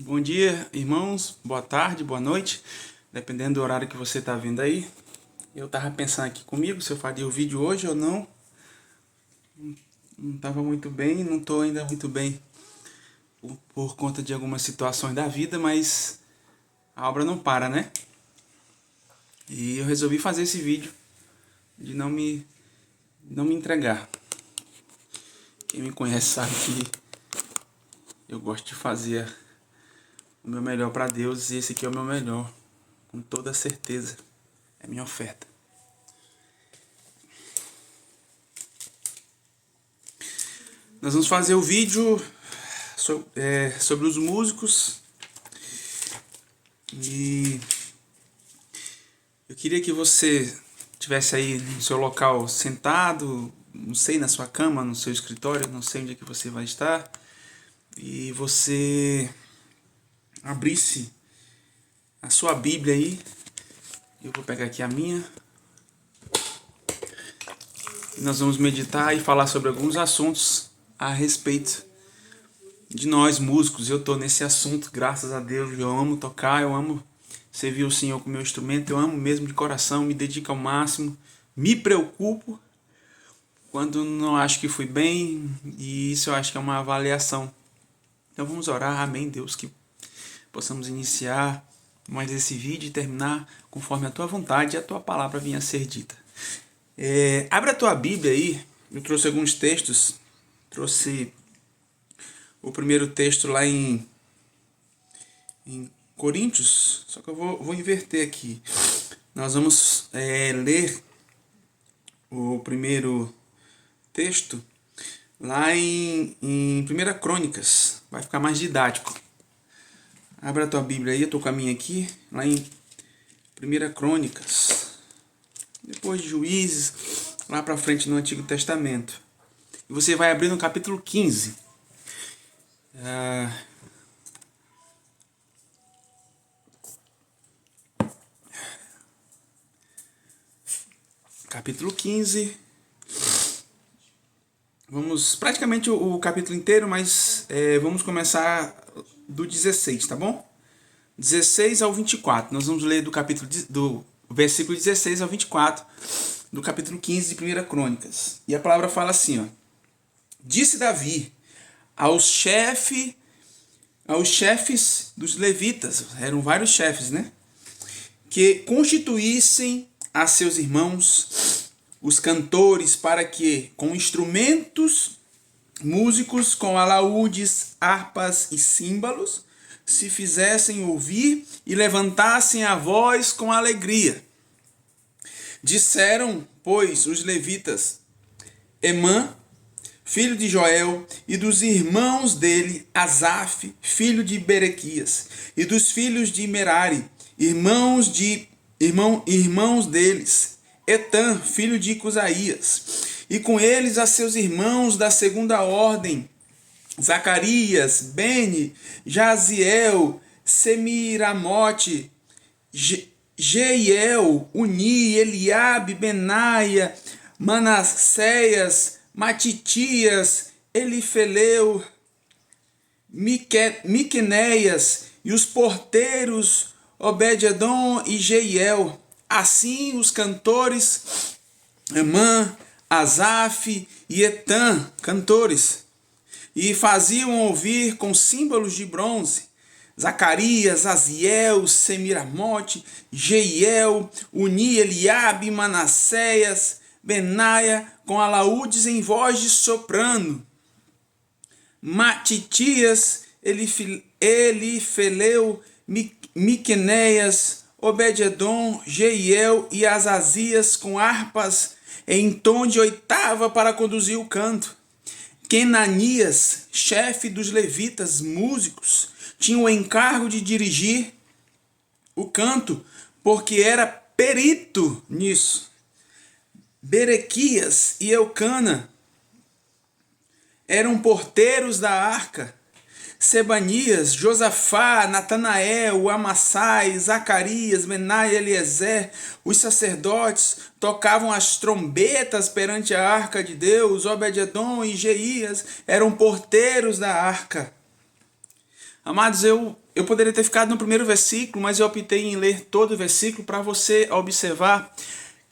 Bom dia, irmãos. Boa tarde, boa noite, dependendo do horário que você está vendo aí. Eu estava pensando aqui comigo se eu faria o vídeo hoje ou não. Não estava muito bem, não estou ainda muito bem por conta de algumas situações da vida, mas a obra não para, né? E eu resolvi fazer esse vídeo de não me entregar. Quem me conhece sabe que eu gosto de fazer o meu melhor para Deus e esse aqui é o meu melhor, com toda certeza. É minha oferta. Nós vamos fazer o vídeo sobre os músicos e eu queria que você estivesse aí no seu local sentado, não sei, na sua cama, no seu escritório, não sei onde é que você vai estar, e você abrisse a sua Bíblia aí. Eu vou pegar aqui a minha. E nós vamos meditar e falar sobre alguns assuntos a respeito de nós músicos. Eu tô nesse assunto, graças a Deus. Eu amo tocar, eu amo servir o Senhor com o meu instrumento, eu amo mesmo de coração, me dedico ao máximo, me preocupo quando não acho que fui bem, e isso eu acho que é uma avaliação. Então vamos orar, amém, Deus, que possamos iniciar mais esse vídeo e terminar conforme a tua vontade e a tua palavra venha a ser dita. Abre a tua Bíblia aí, eu trouxe alguns textos, trouxe o primeiro texto lá em Coríntios, só que eu vou inverter aqui. Nós vamos ler o primeiro texto lá em 1 Crônicas, vai ficar mais didático. Abra a tua Bíblia aí, eu tô com a minha aqui, lá em 1 Crônicas, depois de Juízes, lá pra frente no Antigo Testamento. E você vai abrir no capítulo 15. Capítulo 15. Vamos praticamente o capítulo inteiro, mas vamos começar do 16, tá bom? 16 ao 24. Nós vamos ler do versículo 16 ao 24 do capítulo 15 de 1 Crônicas. E a palavra fala assim, ó: Disse Davi aos chefes dos levitas, eram vários chefes, né? Que constituíssem a seus irmãos os cantores, para que, com instrumentos músicos, com alaúdes, harpas e símbolos, se fizessem ouvir e levantassem a voz com alegria. Disseram, pois, os levitas, Emã, filho de Joel, e dos irmãos dele, Asaf, filho de Berequias, e dos filhos de Merari, irmãos deles, Etã, filho de Cusaías, e com eles a seus irmãos da segunda ordem, Zacarias, Beni, Jaziel, Semiramote, Jeiel, Uni, Eliabe, Benaia, Manasseias, Matitias, Elifeleu, Miqueneias, e os porteiros Obed-edom e Jeiel. Assim os cantores Emã, Asaf e Etã, cantores, e faziam ouvir com símbolos de bronze Zacarias, Aziel, Semiramote, Jeiel, Uni, Eliabe, Manasseias, Benaia, com alaúdes em voz de soprano, Matitias, Elifeleu, Miqueneias, Obed-edom, Jeiel e Azazias com harpas em tom de oitava para conduzir o canto. Kenanias, chefe dos levitas músicos, tinha o encargo de dirigir o canto, porque era perito nisso. Berequias e Eucana eram porteiros da arca. Sebanias, Josafá, Natanael, Amassai, Zacarias, Benaia e Eliezer, os sacerdotes, tocavam as trombetas perante a arca de Deus. Obed-edom e Jeías eram porteiros da arca. Amados, eu poderia ter ficado no primeiro versículo, mas eu optei em ler todo o versículo para você observar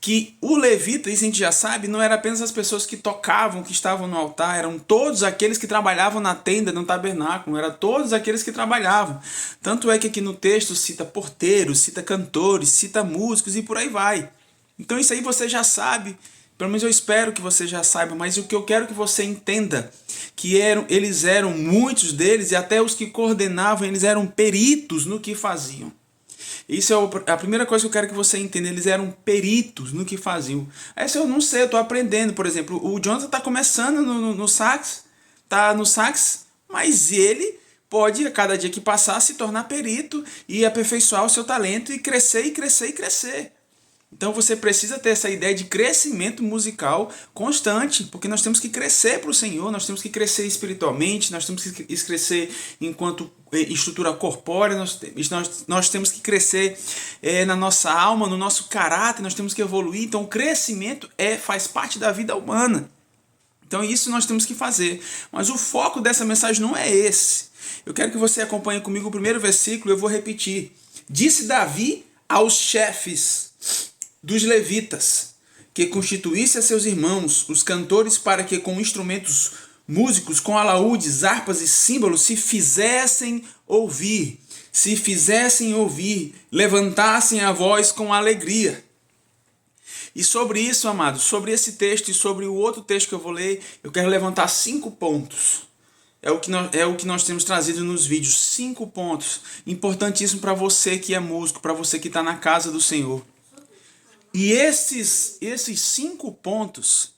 que o levita, isso a gente já sabe, não era apenas as pessoas que tocavam, que estavam no altar, eram todos aqueles que trabalhavam na tenda, no tabernáculo, eram todos aqueles que trabalhavam. Tanto é que aqui no texto cita porteiros, cita cantores, cita músicos e por aí vai. Então isso aí você já sabe, pelo menos eu espero que você já saiba, mas o que eu quero que você entenda, que eles eram, muitos deles, e até os que coordenavam, eles eram peritos no que faziam. Isso é a primeira coisa que eu quero que você entenda. Eles eram peritos no que faziam. Essa eu não sei, eu estou aprendendo. Por exemplo, o Jonathan está começando no sax, tá no sax, mas ele pode, a cada dia que passar, se tornar perito e aperfeiçoar o seu talento e crescer e crescer e crescer. Então você precisa ter essa ideia de crescimento musical constante, porque nós temos que crescer para o Senhor, nós temos que crescer espiritualmente, nós temos que crescer enquanto estrutura corpórea, nós temos que crescer na nossa alma, no nosso caráter, nós temos que evoluir. Então o crescimento faz parte da vida humana. Então isso nós temos que fazer. Mas o foco dessa mensagem não é esse. Eu quero que você acompanhe comigo o primeiro versículo, eu vou repetir. Disse Davi aos chefes dos levitas, que constituísse a seus irmãos, os cantores, para que com instrumentos músicos, com alaúdes, harpas e símbolos, se fizessem ouvir, levantassem a voz com alegria. E sobre isso, amados, sobre esse texto e sobre o outro texto que eu vou ler, eu quero levantar 5 pontos. É o que nós temos trazido nos vídeos, 5 pontos, importantíssimos para você que é músico, para você que está na casa do Senhor. E esses 5 pontos,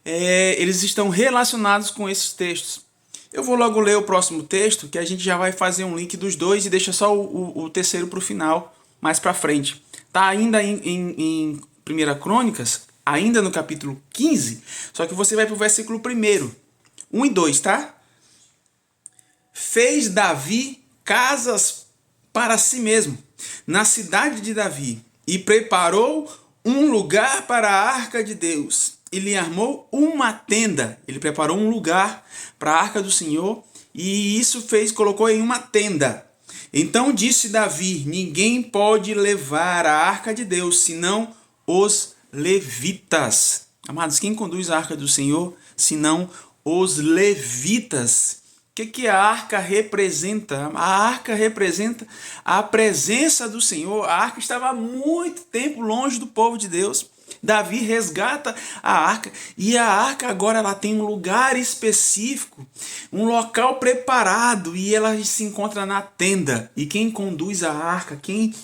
eles estão relacionados com esses textos. Eu vou logo ler o próximo texto, que a gente já vai fazer um link dos dois e deixa só o terceiro para o final, mais para frente. Está ainda em 1 Crônicas, ainda no capítulo 15, só que você vai para o versículo 1 e 2, tá? Fez Davi casas para si mesmo, na cidade de Davi, e preparou um lugar para a arca de Deus. Ele armou uma tenda. Ele preparou um lugar para a arca do Senhor e colocou em uma tenda. Então disse Davi: ninguém pode levar a arca de Deus, senão os levitas. Amados, quem conduz a arca do Senhor, senão os levitas? O que a arca representa? A arca representa a presença do Senhor. A arca estava há muito tempo longe do povo de Deus. Davi resgata a arca e a arca agora ela tem um lugar específico, um local preparado e ela se encontra na tenda. E quem conduz a arca, quem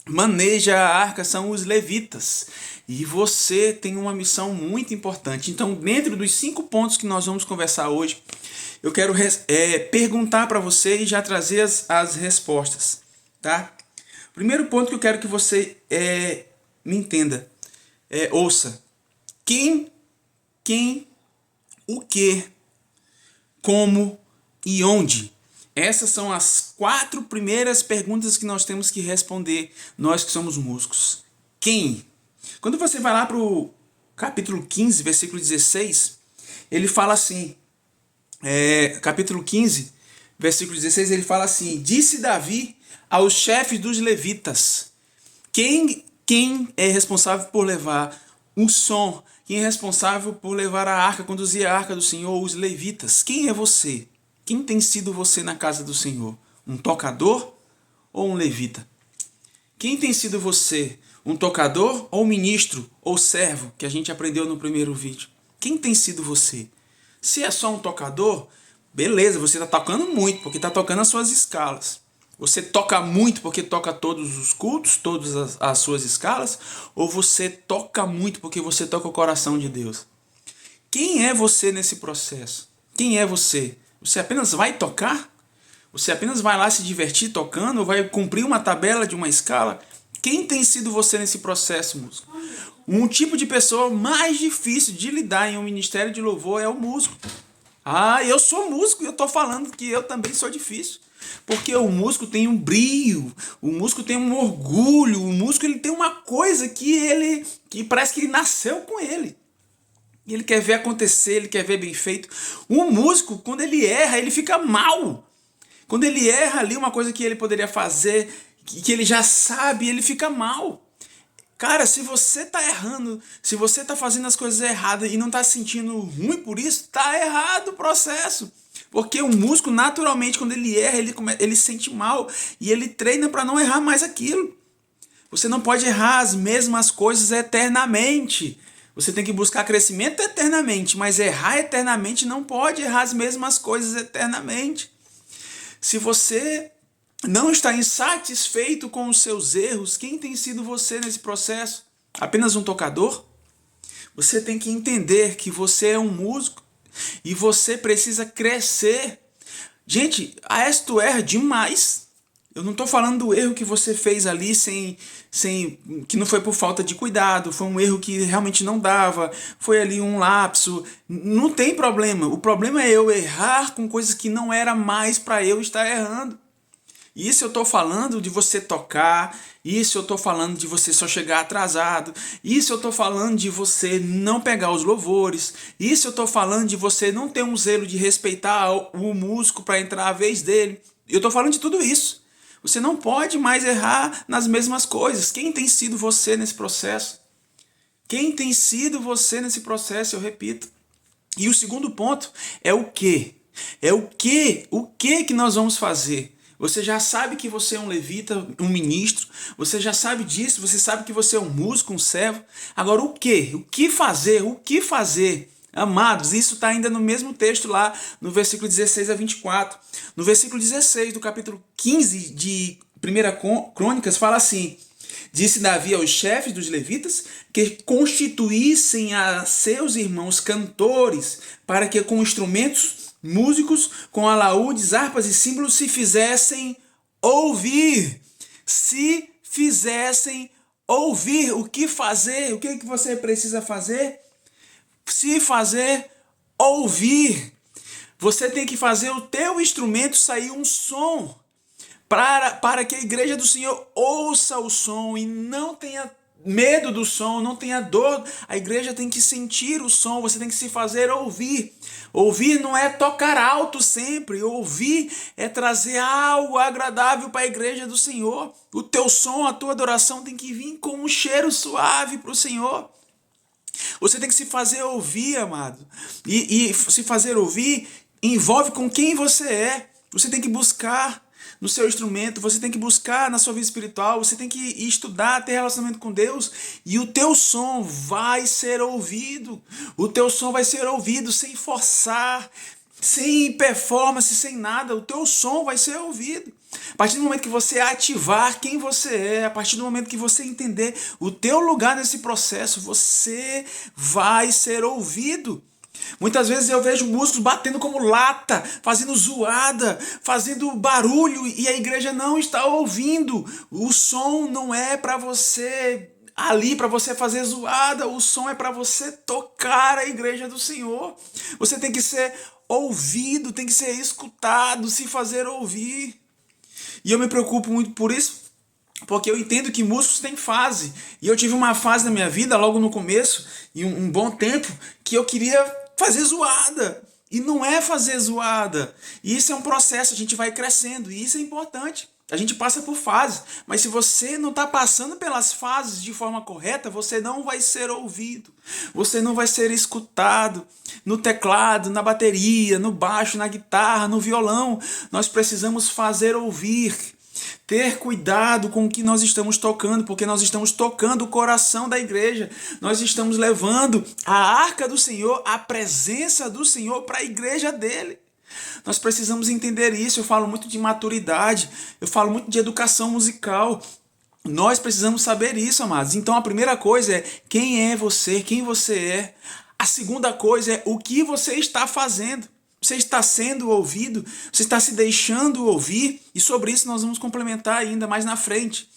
maneja a arca são os levitas. E você tem uma missão muito importante. Então, dentro dos 5 pontos que nós vamos conversar hoje, eu quero perguntar para você e já trazer as respostas, tá? Primeiro ponto que eu quero que você me entenda, ouça. Quem, o que, como e onde? Essas são as 4 primeiras perguntas que nós temos que responder, nós que somos músicos. Quem? Quando você vai lá para o capítulo 15, versículo 16, ele fala assim, capítulo 15, versículo 16, ele fala assim: disse Davi aos chefes dos levitas. Quem é responsável por levar o som? Quem é responsável por levar a arca, conduzir a arca do Senhor? Os levitas. Quem é você? Quem tem sido você na casa do Senhor? Um tocador ou um levita? Quem tem sido você? Um tocador ou ministro ou servo? Que a gente aprendeu no primeiro vídeo. Quem tem sido você? Se é só um tocador, beleza, você está tocando muito, porque está tocando as suas escalas. Você toca muito porque toca todos os cultos, todas as suas escalas, ou você toca muito porque você toca o coração de Deus? Quem é você nesse processo? Quem é você? Você apenas vai tocar? Você apenas vai lá se divertir tocando? Ou vai cumprir uma tabela de uma escala? Quem tem sido você nesse processo, músico? Um tipo de pessoa mais difícil de lidar em um ministério de louvor é o músico. Ah, eu sou músico e eu estou falando que eu também sou difícil. Porque o músico tem um brio, o músico tem um orgulho, o músico ele tem uma coisa que parece que ele nasceu com ele. E ele quer ver acontecer, ele quer ver bem feito. O músico, quando ele erra, ele fica mal. Quando ele erra ali uma coisa que ele poderia fazer, que ele já sabe, ele fica mal. Cara, se você tá errando, se você tá fazendo as coisas erradas e não tá se sentindo ruim por isso, tá errado o processo. Porque o músico, naturalmente, quando ele erra, ele se sente mal e ele treina para não errar mais aquilo. Você não pode errar as mesmas coisas eternamente. Você tem que buscar crescimento eternamente, mas errar eternamente não pode errar as mesmas coisas eternamente. Se você não está insatisfeito com os seus erros, quem tem sido você nesse processo? Apenas um tocador? Você tem que entender que você é um músico e você precisa crescer. Gente, a tu erra demais. Eu não estou falando do erro que você fez ali que não foi por falta de cuidado, foi um erro que realmente não dava, foi ali um lapso. Não tem problema. O problema é eu errar com coisas que não era mais para eu estar errando. Isso eu estou falando de você tocar, isso eu estou falando de você só chegar atrasado, isso eu estou falando de você não pegar os louvores, isso eu estou falando de você não ter um zelo de respeitar o músico para entrar a vez dele. Eu estou falando de tudo isso. Você não pode mais errar nas mesmas coisas. Quem tem sido você nesse processo? Quem tem sido você nesse processo, eu repito. E o segundo ponto é o quê? É o quê? O quê que nós vamos fazer? Você já sabe que você é um levita, um ministro, você já sabe disso, você sabe que você é um músico, um servo. Agora o quê? O que fazer? O que fazer? Amados, isso está ainda no mesmo texto lá, no versículo 16 a 24. No versículo 16 do capítulo 15 de 1 Crônicas, fala assim: disse Davi aos chefes dos levitas que constituíssem a seus irmãos cantores, para que com instrumentos músicos, com alaúdes, harpas e símbolos se fizessem ouvir. Se fizessem ouvir. O que fazer? O que você precisa fazer? Se fazer ouvir. Você tem que fazer o teu instrumento sair um som, para que a igreja do Senhor ouça o som e não tenha medo do som, não tenha dor. A igreja tem que sentir o som, você tem que se fazer ouvir. Ouvir não é tocar alto sempre, ouvir é trazer algo agradável para a igreja do Senhor. O teu som, a tua adoração tem que vir com um cheiro suave para o Senhor. Você tem que se fazer ouvir, amado. E se fazer ouvir envolve com quem você é. Você tem que buscar no seu instrumento, você tem que buscar na sua vida espiritual, você tem que estudar, ter relacionamento com Deus, e o teu som vai ser ouvido. O teu som vai ser ouvido sem forçar, sem performance, sem nada. O teu som vai ser ouvido. A partir do momento que você ativar quem você é, a partir do momento que você entender o teu lugar nesse processo, você vai ser ouvido. Muitas vezes eu vejo músicos batendo como lata, fazendo zoada, fazendo barulho, e a igreja não está ouvindo. O som não é para você ali, para você fazer zoada, o som é para você tocar a igreja do Senhor. Você tem que ser ouvido, tem que ser escutado, se fazer ouvir. E eu me preocupo muito por isso, porque eu entendo que músicos têm fase. E eu tive uma fase na minha vida, logo no começo, e um bom tempo, que eu queria fazer zoada. E não é fazer zoada. E isso é um processo, a gente vai crescendo, e isso é importante. A gente passa por fases, mas se você não está passando pelas fases de forma correta, você não vai ser ouvido, você não vai ser escutado. No teclado, na bateria, no baixo, na guitarra, no violão, nós precisamos fazer ouvir. Ter cuidado com o que nós estamos tocando, porque nós estamos tocando o coração da igreja. Nós estamos levando a arca do Senhor, a presença do Senhor para a igreja dele. Nós precisamos entender isso. Eu falo muito de maturidade, eu falo muito de educação musical. Nós precisamos saber isso, amados. Então a primeira coisa é quem é você, quem você é. A segunda coisa é o que você está fazendo. Você está sendo ouvido, você está se deixando ouvir, e sobre isso nós vamos complementar ainda mais na frente.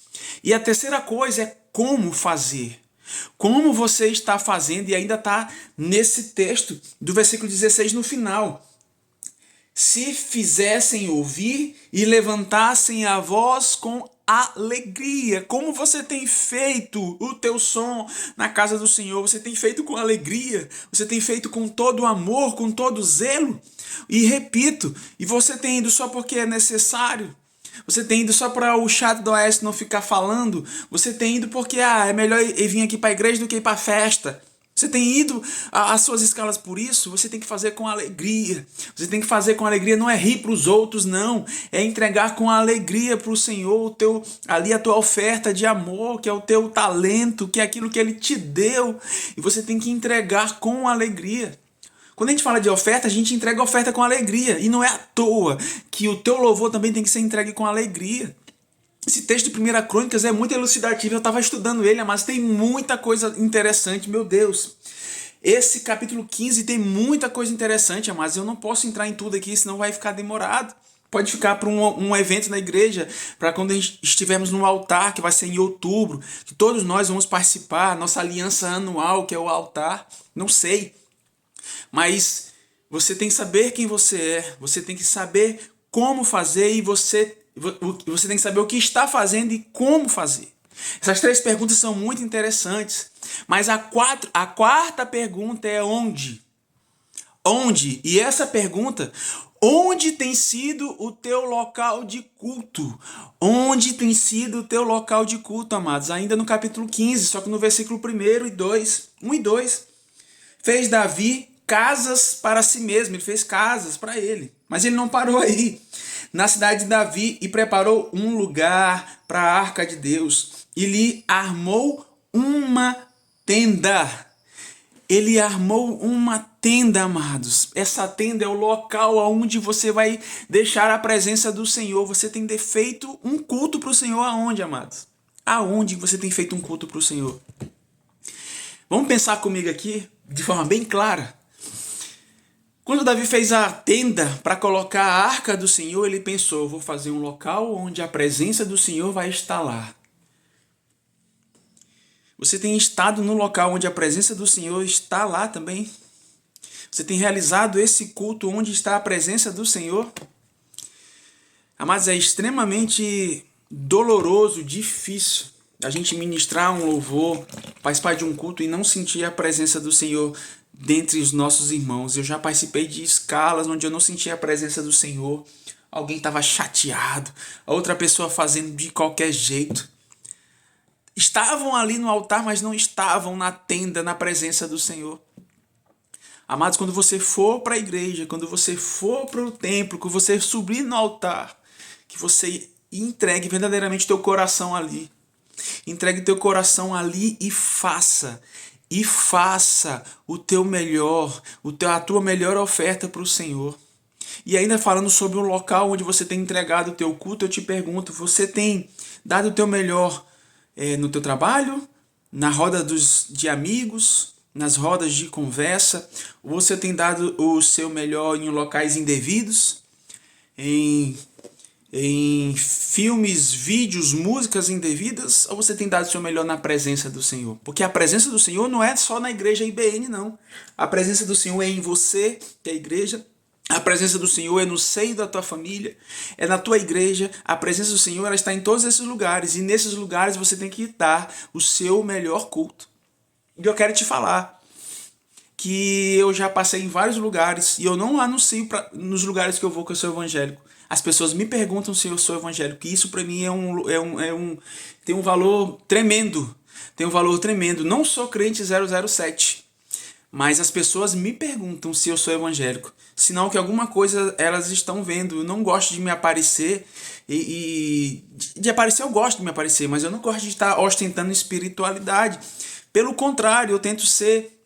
E a terceira coisa é como fazer. Como você está fazendo, e ainda está nesse texto do versículo 16 no final. Se fizessem ouvir e levantassem a voz com alegria. Como você tem feito o teu som na casa do Senhor? Você tem feito com alegria? Você tem feito com todo amor, com todo zelo? E repito, e você tem ido só porque é necessário? Você tem ido só para o chato do Oeste não ficar falando? Você tem ido porque é melhor ir vir aqui para a igreja do que ir para a festa? Você tem ido às suas escalas por isso? Você tem que fazer com alegria. Você tem que fazer com alegria, não é rir para os outros, não. É entregar com alegria para o Senhor ali a tua oferta de amor, que é o teu talento, que é aquilo que Ele te deu. E você tem que entregar com alegria. Quando a gente fala de oferta, a gente entrega a oferta com alegria. E não é à toa que o teu louvor também tem que ser entregue com alegria. Esse texto de 1 Crônicas é muito elucidativo, eu estava estudando ele, mas tem muita coisa interessante, meu Deus. Esse capítulo 15 tem muita coisa interessante, mas eu não posso entrar em tudo aqui, senão vai ficar demorado. Pode ficar para um evento na igreja, para quando estivermos no altar, que vai ser em outubro, que todos nós vamos participar, nossa aliança anual, que é o altar, não sei. Mas você tem que saber quem você é, você tem que saber como fazer e você tem que saber o que está fazendo e como fazer. Essas 3 perguntas são muito interessantes. Mas a quarta pergunta é onde? Onde? E essa pergunta, onde tem sido o teu local de culto? Onde tem sido o teu local de culto, amados? Ainda no capítulo 15, só que no versículo 1 e 2. 1 e 2. Fez Davi casas para si mesmo, ele fez casas para ele. Mas ele não parou aí. Na cidade de Davi, e preparou um lugar para a arca de Deus, e lhe armou uma tenda. Ele armou uma tenda, amados. Essa tenda é o local onde você vai deixar a presença do Senhor. Você tem feito um culto para o Senhor aonde, amados? Aonde você tem feito um culto para o Senhor? Vamos pensar comigo aqui, de forma bem clara. Quando Davi fez a tenda para colocar a arca do Senhor, ele pensou, vou fazer um local onde a presença do Senhor vai estar lá. Você tem estado no local onde a presença do Senhor está lá também? Você tem realizado esse culto onde está a presença do Senhor? Mas é extremamente doloroso, difícil a gente ministrar um louvor, participar de um culto e não sentir a presença do Senhor dentre os nossos irmãos. Eu já participei de escalas onde eu não sentia a presença do Senhor. Alguém estava chateado, a outra pessoa fazendo de qualquer jeito. Estavam ali no altar, mas não estavam na tenda, na presença do Senhor. Amados, quando você for para a igreja, quando você for para o templo, quando você subir no altar, que você entregue verdadeiramente teu coração ali. Entregue teu coração ali e faça o teu melhor, a tua melhor oferta para o Senhor. E ainda falando sobre o local onde você tem entregado o teu culto, eu te pergunto, você tem dado o teu melhor no teu trabalho, na roda de amigos, nas rodas de conversa? Ou você tem dado o seu melhor em locais indevidos, em filmes, vídeos, músicas indevidas, ou você tem dado o seu melhor na presença do Senhor? Porque a presença do Senhor não é só na igreja IBN, não. A presença do Senhor é em você, que é a igreja. A presença do Senhor é no seio da tua família, é na tua igreja. A presença do Senhor ela está em todos esses lugares, e nesses lugares você tem que dar o seu melhor culto. E eu quero te falar que eu já passei em vários lugares, e eu não anuncio nos lugares que eu vou que eu sou evangélico. As pessoas me perguntam se eu sou evangélico, e isso para mim tem um valor tremendo. Tem um valor tremendo. Não sou crente 007, mas as pessoas me perguntam se eu sou evangélico. Sinal que alguma coisa elas estão vendo. Eu não gosto de me aparecer, de aparecer eu gosto de me aparecer, mas eu não gosto de estar ostentando espiritualidade. Pelo contrário, eu tento ser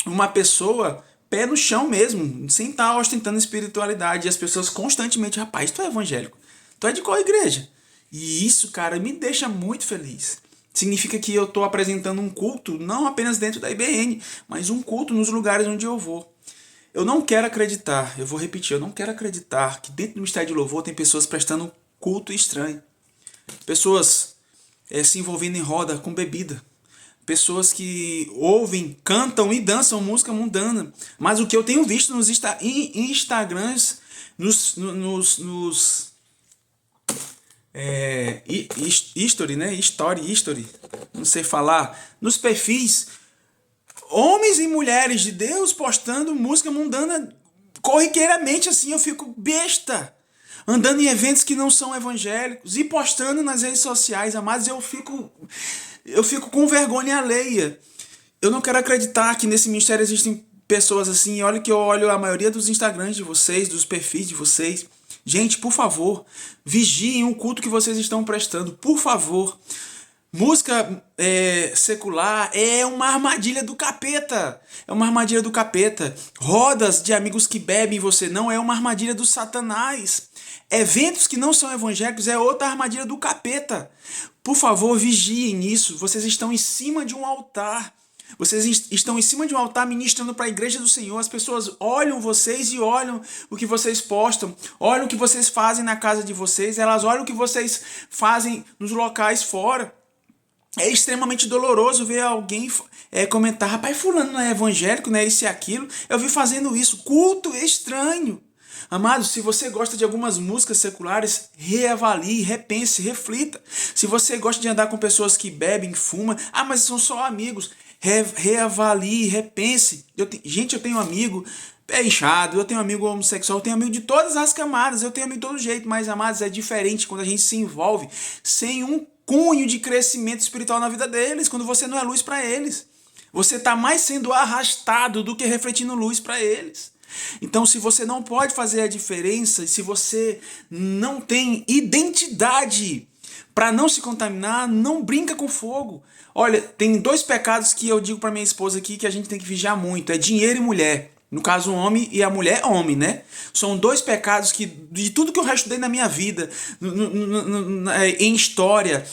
uma pessoa pé no chão mesmo, sem estar ostentando espiritualidade. E as pessoas constantemente, rapaz, tu é evangélico? Tu é de qual igreja? E isso, cara, me deixa muito feliz. Significa que eu estou apresentando um culto, não apenas dentro da IBN, mas um culto nos lugares onde eu vou. Eu não quero acreditar, eu vou repetir, eu não quero acreditar que dentro do Ministério de Louvor tem pessoas prestando culto estranho. Pessoas se envolvendo em roda com bebida. Pessoas que ouvem, cantam e dançam música mundana. Mas o que eu tenho visto nos Instagrams, history, né? History, não sei falar, nos perfis, homens e mulheres de Deus postando música mundana corriqueiramente, assim, eu fico besta. Andando em eventos que não são evangélicos e postando nas redes sociais, amados, eu fico com vergonha alheia. Eu não quero acreditar que nesse ministério existem pessoas assim. Olha que eu olho a maioria dos Instagrams de vocês, dos perfis de vocês. Gente, por favor, vigiem o culto que vocês estão prestando. Por favor. Música secular é uma armadilha do capeta. É uma armadilha do capeta. Rodas de amigos que bebem você não é uma armadilha do Satanás. Eventos que não são evangélicos é outra armadilha do capeta. Por favor, vigiem nisso. Vocês estão em cima de um altar. Vocês estão em cima de um altar ministrando para a igreja do Senhor. As pessoas olham vocês e olham o que vocês postam. Olham o que vocês fazem na casa de vocês. Elas olham o que vocês fazem nos locais fora. É extremamente doloroso ver alguém comentar: rapaz, fulano não é evangélico, não é isso e aquilo. Eu vi fazendo isso. Culto estranho. Amados, se você gosta de algumas músicas seculares, reavalie, repense, reflita. Se você gosta de andar com pessoas que bebem, fumam, mas são só amigos, reavalie, repense. Gente, eu tenho amigo pé inchado, eu tenho amigo homossexual, eu tenho amigo de todas as camadas, eu tenho amigo de todo jeito, mas, amados, é diferente quando a gente se envolve sem um cunho de crescimento espiritual na vida deles, quando você não é luz para eles. Você está mais sendo arrastado do que refletindo luz para eles. Então, se você não pode fazer a diferença, se você não tem identidade para não se contaminar, não brinca com fogo. Olha, tem 2 pecados que eu digo para minha esposa aqui que a gente tem que vigiar muito: é dinheiro e mulher. No caso, o homem e a mulher, homem, né? São 2 pecados que, de tudo que eu já estudei na minha vida, em história,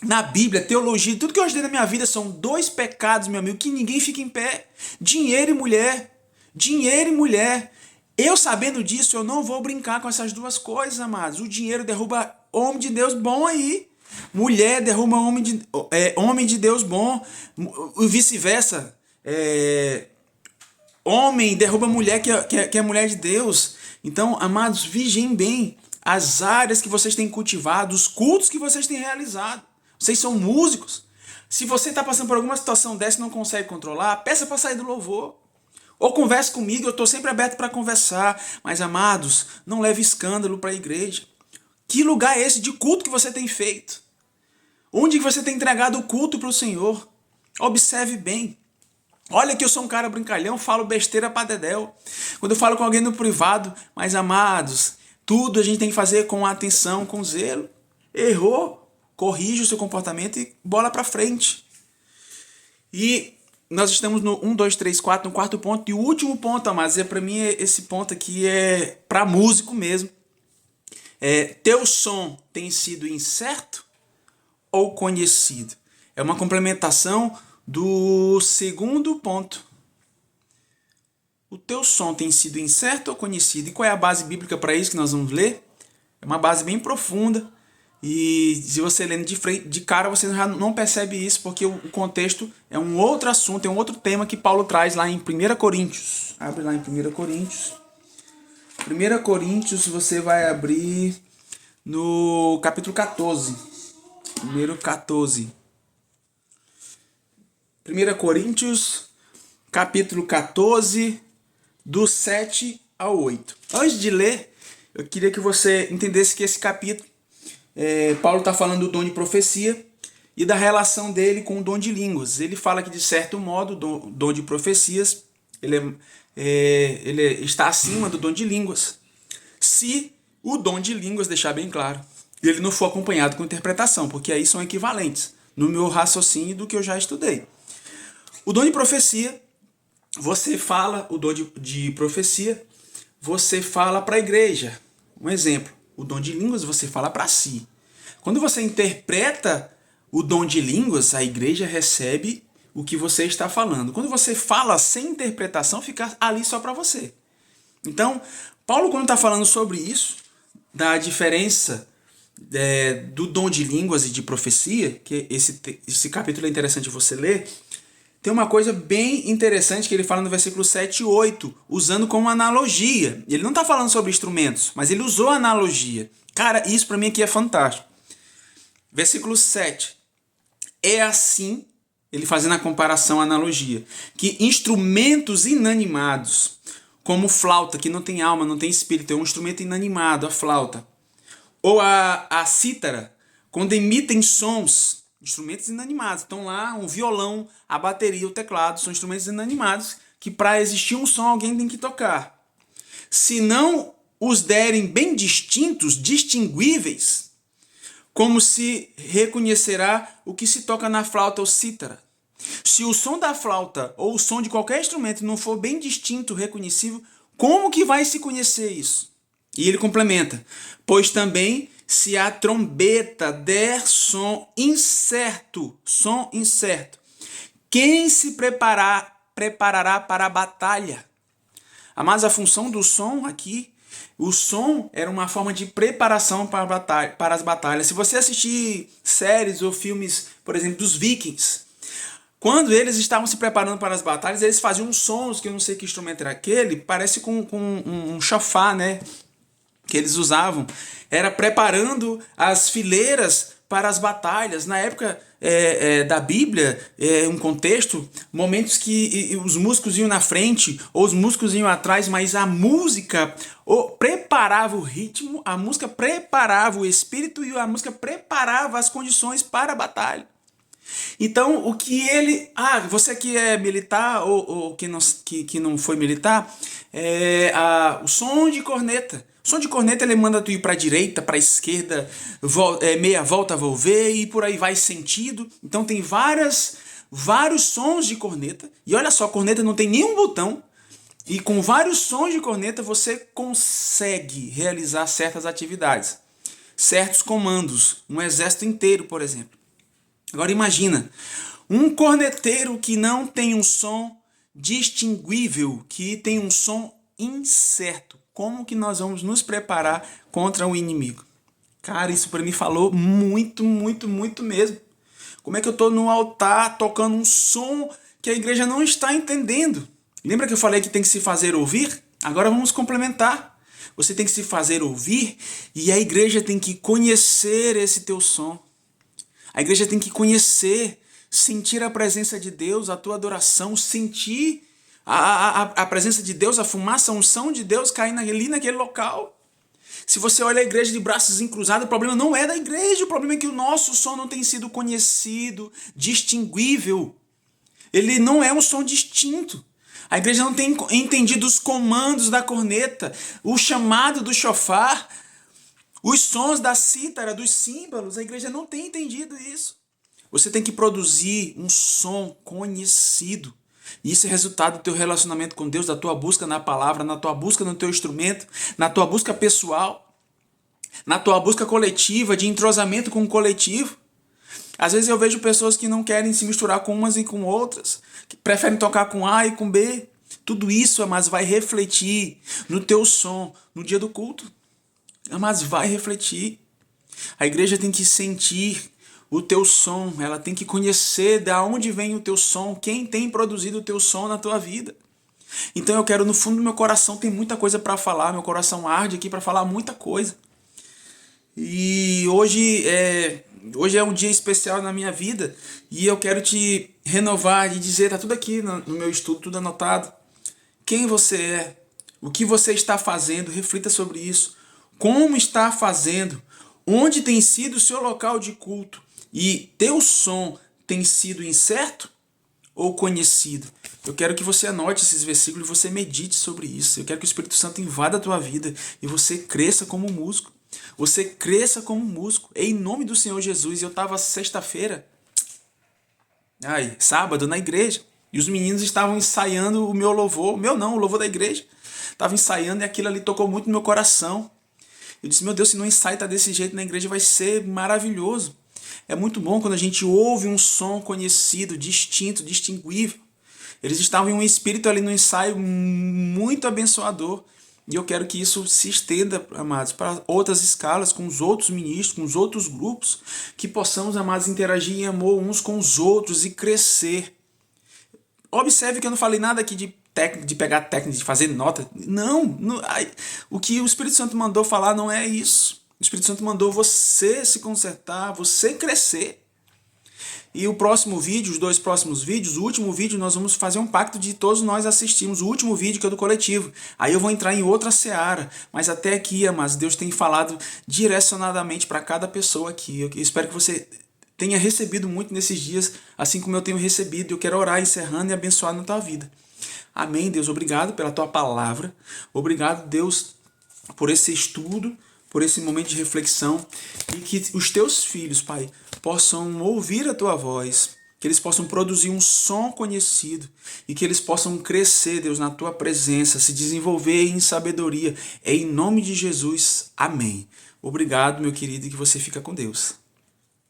na Bíblia, teologia, tudo que eu estudei na minha vida, são 2 pecados, meu amigo, que ninguém fica em pé: dinheiro e mulher. Dinheiro e mulher. Eu, sabendo disso, eu não vou brincar com essas 2 coisas, amados. O dinheiro derruba homem de Deus bom aí. Mulher derruba homem de Deus bom. E vice-versa. Homem derruba mulher que é mulher de Deus. Então, amados, vigiem bem as áreas que vocês têm cultivado, os cultos que vocês têm realizado. Vocês são músicos. Se você está passando por alguma situação dessa e não consegue controlar, peça para sair do louvor. Ou converse comigo, eu estou sempre aberto para conversar. Mas, amados, não leve escândalo para a igreja. Que lugar é esse de culto que você tem feito? Onde você tem entregado o culto para o Senhor? Observe bem. Olha que eu sou um cara brincalhão, falo besteira para dedéu. Quando eu falo com alguém no privado, mas, amados, tudo a gente tem que fazer com atenção, com zelo. Errou, corrige o seu comportamento e bola para frente. E nós estamos no 1, 2, 3, 4, no 4º ponto. E o último ponto, amados, para mim esse ponto aqui é para músico mesmo. Teu som tem sido incerto ou conhecido? É uma complementação do 2º ponto. O teu som tem sido incerto ou conhecido? E qual é a base bíblica para isso que nós vamos ler? É uma base bem profunda. E se você lendo de cara, você já não percebe isso, porque o contexto é um outro assunto, é um outro tema que Paulo traz lá em 1 Coríntios. Abre lá em 1 Coríntios. 1 Coríntios, você vai abrir no capítulo 14. 1 Coríntios, capítulo 14, do 7 ao 8. Antes de ler, eu queria que você entendesse que esse capítulo, Paulo está falando do dom de profecia e da relação dele com o dom de línguas. Ele fala que, de certo modo, o dom de profecias ele está acima do dom de línguas. Se o dom de línguas, deixar bem claro, ele não for acompanhado com interpretação, porque aí são equivalentes no meu raciocínio do que eu já estudei. O dom de profecia, você fala, o dom de profecia, você fala para a igreja. Um exemplo. O dom de línguas você fala para si. Quando você interpreta o dom de línguas, a igreja recebe o que você está falando. Quando você fala sem interpretação, fica ali só para você. Então, Paulo, quando está falando sobre isso, da diferença do dom de línguas e de profecia, que esse capítulo é interessante você ler, tem uma coisa bem interessante que ele fala no versículo 7 e 8, usando como analogia. Ele não está falando sobre instrumentos, mas ele usou analogia. Cara, isso para mim aqui é fantástico. Versículo 7. É assim, ele fazendo a comparação, a analogia, que instrumentos inanimados, como flauta, que não tem alma, não tem espírito, é um instrumento inanimado, a flauta, ou a cítara, quando emitem sons, instrumentos inanimados. Então lá, um violão, a bateria, o teclado, são instrumentos inanimados que para existir um som alguém tem que tocar. Se não os derem bem distintos, distinguíveis, como se reconhecerá o que se toca na flauta ou cítara. Se o som da flauta ou o som de qualquer instrumento não for bem distinto, reconhecível, como que vai se conhecer isso? E ele complementa: pois também se a trombeta der som incerto, quem se preparará para a batalha? Mas a função do som aqui, o som era uma forma de preparação para as batalhas. Se você assistir séries ou filmes, por exemplo, dos Vikings, quando eles estavam se preparando para as batalhas, eles faziam sons, que eu não sei que instrumento era aquele, parece com um chofar, né? Que eles usavam. Era preparando as fileiras para as batalhas. Na época da Bíblia, um contexto, momentos que os músicos iam na frente ou os músicos iam atrás, mas a música preparava o ritmo, a música preparava o espírito e a música preparava as condições para a batalha. Então, o que ele... você que é militar ou que não foi militar, o som de corneta. O som de corneta ele manda tu ir para a direita, para a esquerda, meia volta, volver e por aí vai sentido. Então tem vários sons de corneta. E olha só, a corneta não tem nenhum botão. E com vários sons de corneta você consegue realizar certas atividades, certos comandos, um exército inteiro, por exemplo. Agora imagina, um corneteiro que não tem um som distinguível, que tem um som incerto. Como que nós vamos nos preparar contra o inimigo? Cara, isso para mim falou muito, muito, muito mesmo. Como é que eu estou no altar tocando um som que a igreja não está entendendo? Lembra que eu falei que tem que se fazer ouvir? Agora vamos complementar. Você tem que se fazer ouvir e a igreja tem que conhecer esse teu som. A igreja tem que conhecer, sentir a presença de Deus, a tua adoração, sentir a presença de Deus, a fumaça, a unção de Deus caindo ali naquele local. Se você olha a igreja de braços encruzados, o problema não é da igreja, o problema é que o nosso som não tem sido conhecido, distinguível. Ele não é um som distinto. A igreja não tem entendido os comandos da corneta, o chamado do chofar, os sons da cítara, dos símbolos. A igreja não tem entendido isso. Você tem que produzir um som conhecido. E isso é resultado do teu relacionamento com Deus, da tua busca na palavra, na tua busca no teu instrumento, na tua busca pessoal, na tua busca coletiva, de entrosamento com o coletivo. Às vezes eu vejo pessoas que não querem se misturar com umas e com outras, que preferem tocar com A e com B. Tudo isso, mas vai refletir no teu som, no dia do culto. Mas vai refletir. A igreja tem que sentir o teu som, ela tem que conhecer de onde vem o teu som, quem tem produzido o teu som na tua vida. Então eu quero, no fundo do meu coração, tem muita coisa para falar, meu coração arde aqui para falar muita coisa. E hoje é um dia especial na minha vida e eu quero te renovar e dizer, tá tudo aqui no meu estudo, tudo anotado. Quem você é, o que você está fazendo, reflita sobre isso. Como está fazendo, onde tem sido o seu local de culto. E teu som tem sido incerto ou conhecido? Eu quero que você anote esses versículos e você medite sobre isso. Eu quero que o Espírito Santo invada a tua vida e você cresça como músico. Você cresça como músico. Em nome do Senhor Jesus. Eu estava sábado na igreja. E os meninos estavam ensaiando o meu louvor. O louvor da igreja. Estava ensaiando e aquilo ali tocou muito no meu coração. Eu disse, meu Deus, se não ensaio está desse jeito na igreja vai ser maravilhoso. É muito bom quando a gente ouve um som conhecido, distinto, distinguível. Eles estavam em um espírito ali no ensaio muito abençoador. E eu quero que isso se estenda, amados, para outras escalas, com os outros ministros, com os outros grupos, que possamos, amados, interagir em amor uns com os outros e crescer. Observe que eu não falei nada aqui de pegar técnica, de fazer nota. Não, o que o Espírito Santo mandou falar não é isso. O Espírito Santo mandou você se consertar, você crescer. E o próximo vídeo, os 2 próximos vídeos, o último vídeo, nós vamos fazer um pacto de todos nós assistimos. O último vídeo, que é do coletivo. Aí eu vou entrar em outra seara. Mas até aqui, amados, Deus tem falado direcionadamente para cada pessoa aqui. Eu espero que você tenha recebido muito nesses dias, assim como eu tenho recebido. Eu quero orar, encerrando e abençoar na tua vida. Amém, Deus. Obrigado pela tua palavra. Obrigado, Deus, por esse estudo, por esse momento de reflexão, e que os teus filhos, Pai, possam ouvir a tua voz, que eles possam produzir um som conhecido e que eles possam crescer, Deus, na tua presença, se desenvolver em sabedoria. Em nome de Jesus. Amém. Obrigado, meu querido, e que você fica com Deus.